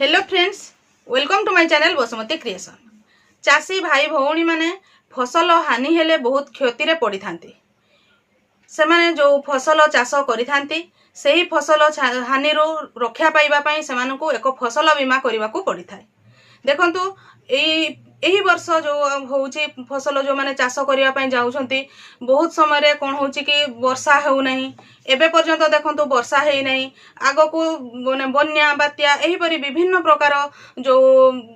Hello friends, welcome to my channel Basumati creation. चाषी भाई भौणी माने फसल हानि हेले बहुत क्षति रे पड़ी थांती। से माने जो फसल चाष करि थांती सेही फसल हानि रो रक्षा पाइबा पई सेमानकु एक फसल बीमा करबा को पड़ी थाए। देखंतु एही वर्ष जो होउची फसल जो माने चाष करिया पई जाउछंती बहुत समय रे कोन होउची कि वर्षा हेउ नहीं। एबे पर्यंत देखंतु वर्षा हेइ नहीं। आगो को माने बन्या बात्या एही परि विभिन्न प्रकार जो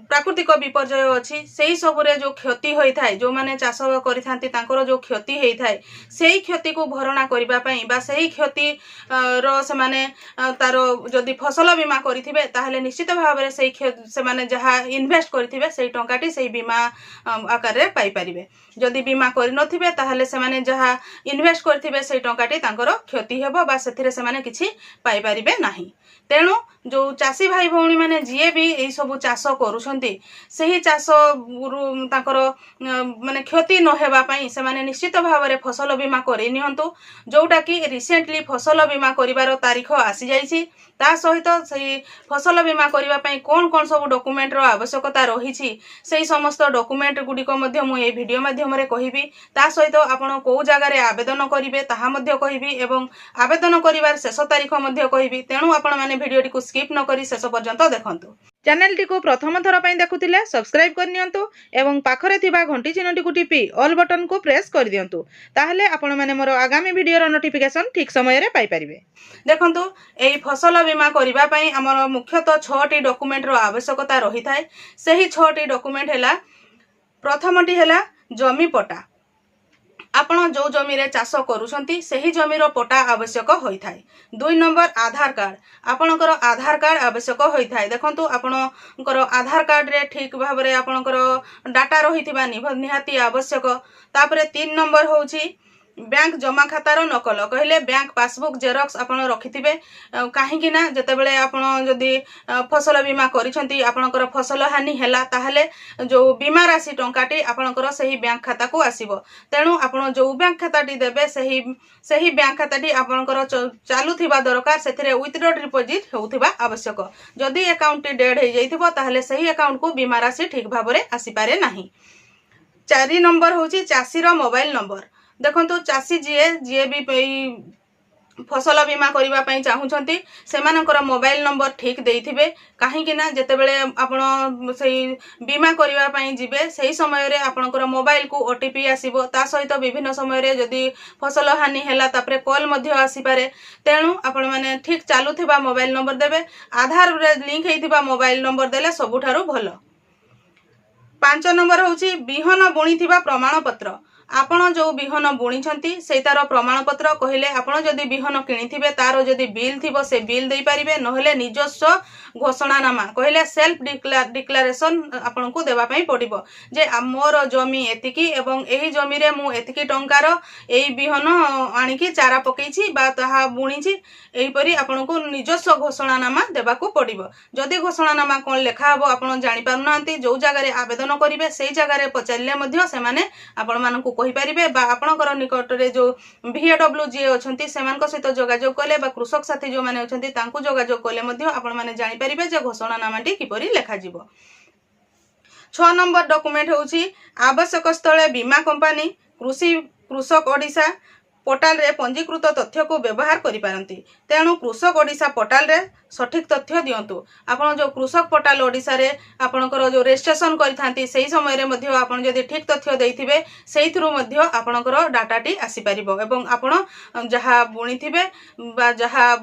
प्राकृतिक विपर्यय अछि सेही सब रे जो क्षति होई थाए, जो माने चाष करि थांती तांकर जो क्षति हेइ थाए सेही क्षति को भरणा करिबा पई बा सेही क्षति रो से माने तारो जदि फसल बीमा करिथिबे ताहले निश्चित भाबरे सेही से माने जहा इन्वेस्ट करिथिबे सेही टंकाटी सेही बीमा आकार रे पाई परिबे। जदि बीमा करि नथिबे ताहले से माने जहा इन्वेस्ट करिथिबे सेही टंकाटी तांकर क्षति हेबो बा सेथिरे से माने किछि पाई परिबे नाही। तेणु जो चाषी भाई भौणी माने जीए भी एई सब चाष करूछंती सेही चाष तांकर माने क्षति न हेबा पई से माने निश्चित भाबरे फसल बीमा करि नियंतु, जोटा कि रिसेंटली फसल बीमा करिवार तारीख आसी जाइछि। ता सहित सेही फसल बीमा करिवा पई कोन कोन सब डॉक्यूमेंट रो आवश्यकता रहिछि सेही समस्त डॉक्यूमेंट गुडी को मध्य मु एई वीडियो माध्यम रे कहिबी। ता सहित आपण को जगह रे आवेदन करिवे ताहा मध्य कहिबी एवं आवेदन करिवार शेष तारीख मध्य कहिबी। तेणु आपण माने वीडियो टी को स्किप न करी शेष पर्यंत देखंतु। चैनल टी को प्रथम थर पई देखुतिले सब्सक्राइब कर नियंतु एवं पाखरे थिबा घंटी चिन्हटी को टिपी ऑल बटन को प्रेस कर दियंतु। ताहले आपण माने मोर आगामी वीडियो रो नोटिफिकेशन ठीक समय रे पाई परिबे। देखंतु एई फसल बीमा करिबा पई हमर मुख्यतः 6टी डॉक्यूमेंट रो आवश्यकता रही थाए। सेही 6टी डॉक्यूमेंट हेला, प्रथमटी हेला जमी पट्टा। आपण जो जमी रे चाष करूछंती सेही जमी रो पट्टा आवश्यक होई थाए। 2 नंबर आधार कार्ड। आपणकर आधार कार्ड आवश्यक होई थाए। देखंतु आपणकर आधार कार्ड रे ठीक भाबरे आपणकर डाटा रहिथिबा निहाती आवश्यक। तापरे 3 नंबर होउची बैंक जमा खातार नकल, कहले बैंक पासबुक जेरॉक्स आपण रखिथिबे। काहेकि ना जतेबेले आपण जदि फसल बीमा करिसंती आपणकर फसल हानि हेला ताहले जो बीमा राशि टंकाटी आपणकर सही बैंक खाता को आसीबो। तेणु आपण जो बैंक खाताटी देबे सही बैंक खाताटी आपणकर चालू थिबा दरकार, सेथिरे विथड्रॉ डिपॉजिट होउथिबा आवश्यक। जदि अकाउंट डेड हे जाइथिबो ताहले सही अकाउंट को बीमा राशि ठीक भाबरे आसी पारे नाही। 4 नंबर होची चाषी रो मोबाइल नंबर। देखंतु चाषी जीए भी फसल बीमा करिबा पई चाहुछंती सेमानकर मोबाइल नंबर ठीक देइथिबे। काहेकि ना जतेबेले आपण सही बीमा करिबा पई जिबे सही समय रे आपणकर मोबाइल को ओटीपी आसीबो। ता सहित विभिन्न समय रे जदि फसल हानि हेला तापरे कॉल मध्य आसी पारे। तेणु आपण माने ठीक चालू थिबा मोबाइल नंबर देबे। आधार रे लिंक हेइथिबा मोबाइल नंबर देले सबुठारु भलो। 5 नंबर होची बिहन बुणीथिबा प्रमाण पत्र। आपण जो बिहन बुणीछंती से तार प्रमाण पत्र, कहले आपण जदि बिहन किनिथिबे तार जदि बिल थिबो से बिल देई परिबे, नहले निजस्व घोषणानामा कहले सेल्फ डिक्लेरेशन आपण को देबा पई पड़िबो जे मोर जमी एतिकी एवं एही जमी रे मु एतिकी टंकार एही बिहन आनिकी चारा पकेइछि बा ताहा बुणीछि, एही परि आपण को निजस्व घोषणानामा देबा को पड़िबो। जदि घोषणानामा कोन लेखा हबो आपण जानि पारुनांती, जो जगह रे आवेदन करिवे सेही जगह रे पचारिले मध्य से माने आपण मानकु कहि परिबे बा आपणकर निकट रे जो VAW जे अछंती सेमानक सहित जोगाजोग कले बा कृषक साथी जो माने अछंती तांकु जोगाजोग कले मध्य आपण माने जानि परिबे जे घोषणानामाटी किपरि लेखा जिवो। 6 नंबर डॉक्यूमेंट होउची आवश्यक स्थले बीमा कंपनी कृषक ओडिशा पोर्टाल रे पंजीकृत तथ्य को व्यवहार करि पारंती। तेणु कृषक ओडिशा पोर्टाल रे सठिक तथ्य दियंतु। आपण जो कृषक पोर्टाल ओडिशा रे आपणकर जो रजिस्ट्रेशन करिथांती सेही समय रे मध्य आपण जदि ठीक तथ्य देइथिबे सेही थ्रू मध्य आपणकर डाटाटी आसी परिबो एवं आपण जहा बुणीथिबे बा जहा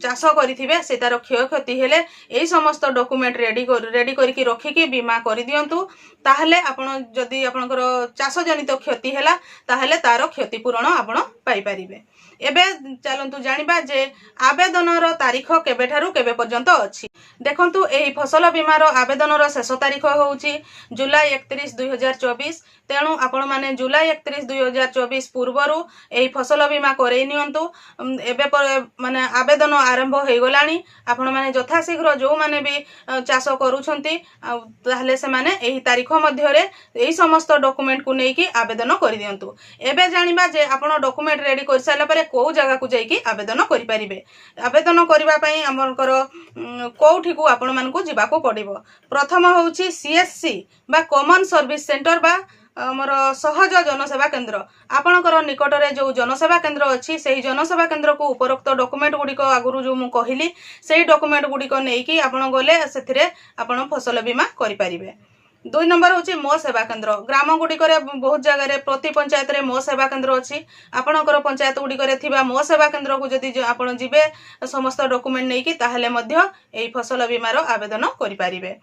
चाष करिथिबे से तार क्षयक्षति हेले एही समस्त डॉक्यूमेंट रेडी करिकि रखिकि बीमा करि दियंतु। ताहले आपण जदि आपणकर चाष जनित क्षति हेला ताहले तार क्षतिपूरण आपण पाई परिबे। एबे चलंतु जानिबा जे आवेदनर तारीख केबेठारु केबे पर्यंत अछि। देखंतु एही फसल बीमार आवेदनर शेष तारीख होउची जुलाई 31 2024। तेणु आपण माने जुलाई 31 2024 पूर्वरु एही फसल बीमा करेइ नियंतु। एबे माने आवेदन आरंभ होई गलानी। आपण माने यथाशीघ्र जो माने भी चाष करूछंती ताहले से माने एही तारीख मध्य रे एही समस्त डॉक्यूमेंट को नेकी आवेदन करि दियंतु। एबे जानिबा जे आपण डॉक्यूमेंट डॉक्यूमेंट रेडी कर सारा पर कौ जगह को जाइए आवेदन करें। आवेदन करने आमर कौटी को आपण मानक जावाक पड़ो। प्रथम हूँ CSC बा कॉमन सर्विस सेंटर बा आमर सहज जनसेवा केन्द्र। आपणकर निकटरे जो जनसेवा केन्द्र अच्छी से जनसेवा केन्द्र को उपरोक्त डॉक्यूमेंट गुड़िक आगुरी जो मुझे कहली से डॉक्यूमेंट गुड़िक नहीं आपड़ गले से फसल बीमा करें। 2 नंबर हूँ मो सेवा केन्द्र। ग्राम गुड़िक बहुत जगह प्रति पंचायत रे मो सेवा केन्द्र अच्छी। आपणकर पंचायत गुड़िक मो सेवा केन्द्र को जदि आप जी समस्त डॉक्यूमेंट नहीं कि फसल बीमार आवेदन करें।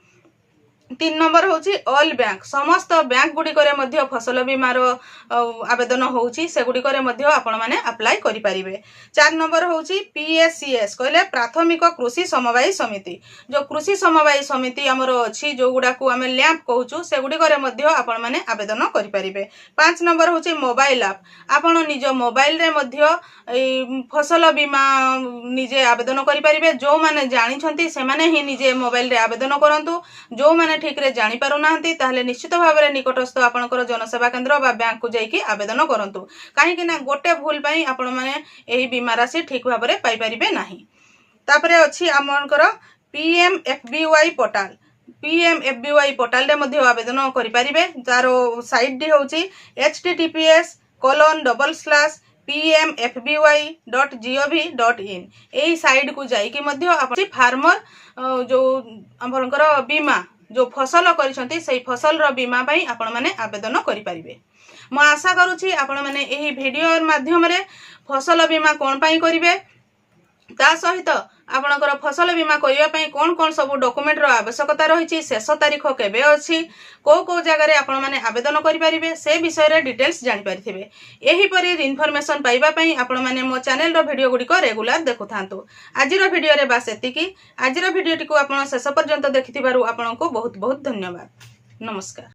3 नंबर हूँ ऑल बैंक। समस्त बैंक गुड़िक फसल बीमार आवेदन होउची से गुड़िक आपण मैंने अप्लाई करें। 4 नंबर हूँ PSCS कहले प्राथमिक कृषि समवायी समिति। जो कृषि समवायी समिति आमर अच्छी जो गुड़ा को आम लैंप कहूँ से गुड़िक आपण मैंने आवेदन करें। 5 नंबर हूँ मोबाइल आप। आपण निज मोबाइल रे फसल बीमा निजे आवेदन करें। जो मैंने जानी से मैंने ही निजे मोबाइल रे आवेदन करूँ। जो मैंने ठीक रे जानी पारु नाहंती ताहले निश्चित भाव में निकटस्थ आपणकर जनसेवा केन्द्र बा बैंक को जाइए आवेदन करंतु। कहीं गोटे भूल पाई आपण माने एही बीमा राशि ठीक भाव में पाई परिबे नाही। तापरे अछि Amonkar PMFBY portal. PMFBY portal रे मध्ये आवेदन करि परिबे। तारो साइट डी होछि https://pmfby.gov.in। एही साइट को जाइए आप फार्मर जो आमरकर बीमा जो फसल करिसंती से फसल रो बीमा पाई आपण माने आवेदन करि परिबे। मो आशा करूछि आपण माने एही वीडियो माध्यम रे फसल बीमा कोन पाई करिवे ता सहित आपणकर फसल बीमा करने पाई कौन कौन सब डॉक्यूमेंट रो आवश्यकता रही शेष तारीख केबे अछि को जगह रे आपण माने आवेदन करि परिबे से विषय रे डिटेल्स जानि परिथिबे। एही परि इन्फॉर्मेशन पाइबा पाई आपण माने मो चैनल रो वीडियो गुडी को रेगुलर देखुथांतु। आजिरो वीडियो रे बास एतिकी। आजिरो वीडियो टी को आपण शेष पर्यंत देखिथिबारु आपनको बहुत बहुत धन्यवाद। नमस्कार।